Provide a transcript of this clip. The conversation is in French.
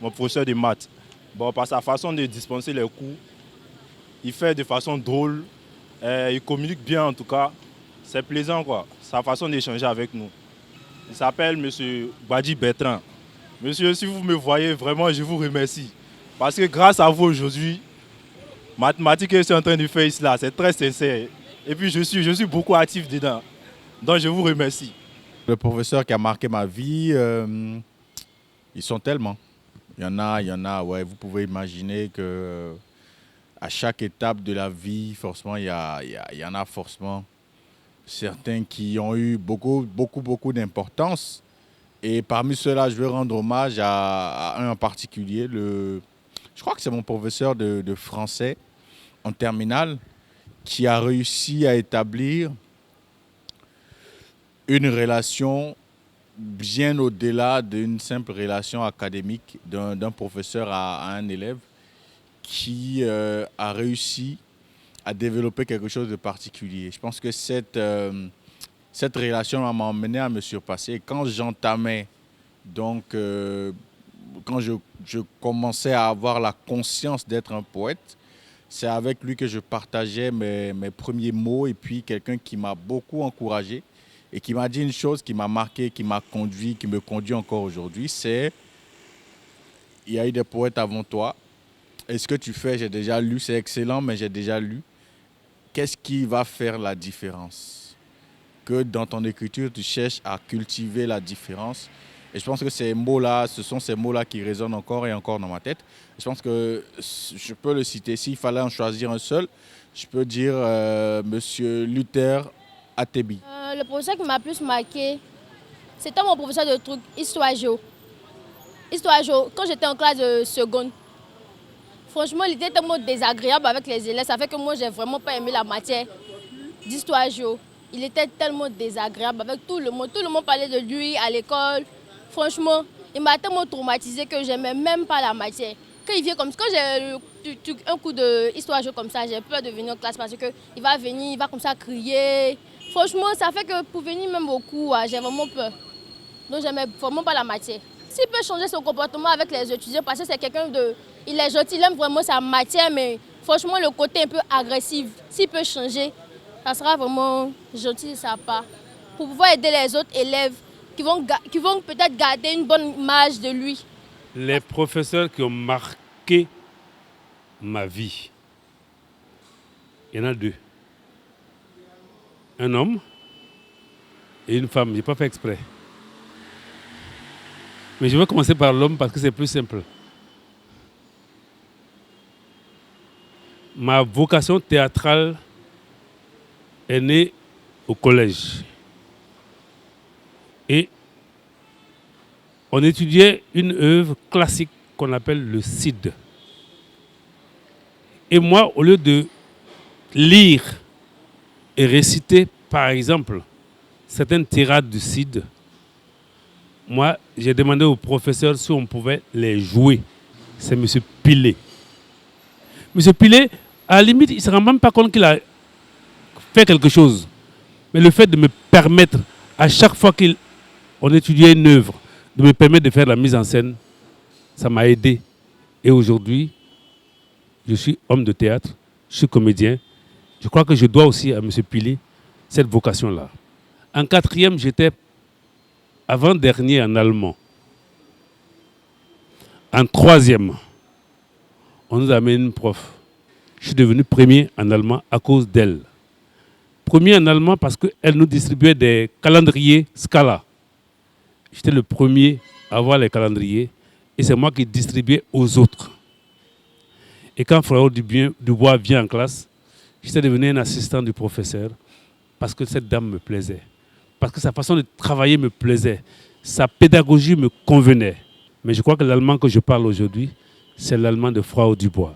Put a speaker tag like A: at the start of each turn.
A: mon professeur de maths. Bon, par sa façon de dispenser les cours, il fait de façon drôle, il communique bien en tout cas. C'est plaisant quoi, sa façon d'échanger avec nous. Il s'appelle M. Badi Bertrand. Monsieur, si vous me voyez, vraiment, je vous remercie. Parce que grâce à vous aujourd'hui, mathématiques que je suis en train de faire ici, là, c'est très sincère. Et puis je suis beaucoup actif dedans. Donc je vous remercie.
B: Le professeur qui a marqué ma vie, ils sont tellement. Il y en a, ouais, vous pouvez imaginer que à chaque étape de la vie, forcément, il y en a forcément certains qui ont eu beaucoup d'importance. Et parmi ceux-là, je veux rendre hommage à un en particulier. Je crois que c'est mon professeur de français en terminale qui a réussi à établir une relation bien au-delà d'une simple relation académique d'un professeur à un élève qui a réussi à développer quelque chose de particulier. Je pense que cette relation m'a emmené à me surpasser. Et quand j'entamais, donc quand je commençais à avoir la conscience d'être un poète, c'est avec lui que je partageais mes premiers mots et puis quelqu'un qui m'a beaucoup encouragé et qui m'a dit une chose qui m'a marqué, qui m'a conduit, qui me conduit encore aujourd'hui, c'est il y a eu des poètes avant toi. Et ce que tu fais, j'ai déjà lu, c'est excellent, mais j'ai déjà lu. Qu'est-ce qui va faire la différence? Que dans ton écriture, tu cherches à cultiver la différence. Et je pense que ces mots-là, ce sont ces mots-là qui résonnent encore et encore dans ma tête. Je pense que je peux le citer. S'il fallait en choisir un seul, je peux dire Monsieur Luther Atebi.
C: Le professeur qui m'a plus marqué, c'était mon professeur de trucs, Histoire Géo. Histoire Géo, quand j'étais en classe de seconde, franchement, il était tellement désagréable avec les élèves. Ça fait que moi, j'ai vraiment pas aimé la matière d'Histoire Géo. Il était tellement désagréable avec tout le monde. Tout le monde parlait de lui à l'école. Franchement, il m'a tellement traumatisé que j'aimais même pas la matière. Quand il vient comme ça, quand j'ai un coup d'Histoire Géo comme ça, j'ai peur de venir en classe parce qu'il va venir, il va comme ça crier. Franchement, ça fait que pour venir même au cours, j'ai vraiment peur. Donc, j'aimais vraiment pas la matière. S'il peut changer son comportement avec les étudiants, parce que c'est quelqu'un de... Il est gentil, il aime vraiment sa matière, mais franchement, le côté un peu agressif, s'il peut changer, ça sera vraiment gentil de sa part. Pour pouvoir aider les autres élèves qui vont peut-être garder une bonne image de lui.
D: Les professeurs qui ont marqué ma vie, il y en a deux. Un homme et une femme. Je n'ai pas fait exprès. Mais je vais commencer par l'homme parce que c'est plus simple. Ma vocation théâtrale est née au collège. Et on étudiait une œuvre classique qu'on appelle le Cid. Et moi, au lieu de lire et réciter, par exemple, certaines tirades du Cid, moi, j'ai demandé au professeur si on pouvait les jouer. C'est M. Pilet. M. Pilet, à la limite, il ne se rend même pas compte qu'il a fait quelque chose. Mais le fait de me permettre, à chaque fois qu'on étudiait une œuvre, de me permettre de faire la mise en scène, ça m'a aidé. Et aujourd'hui, je suis homme de théâtre, je suis comédien. Je crois que je dois aussi à M. Pilet cette vocation-là. En quatrième, j'étais avant-dernier en allemand. En troisième, on nous a amené une prof. Je suis devenu premier en allemand à cause d'elle. Premier en allemand parce qu'elle nous distribuait des calendriers Scala. J'étais le premier à avoir les calendriers et c'est moi qui distribuais aux autres. Et quand Frère Dubois vient en classe, j'étais devenu un assistant du professeur parce que cette dame me plaisait. Parce que sa façon de travailler me plaisait. Sa pédagogie me convenait. Mais je crois que l'allemand que je parle aujourd'hui, c'est l'allemand de Frère Dubois.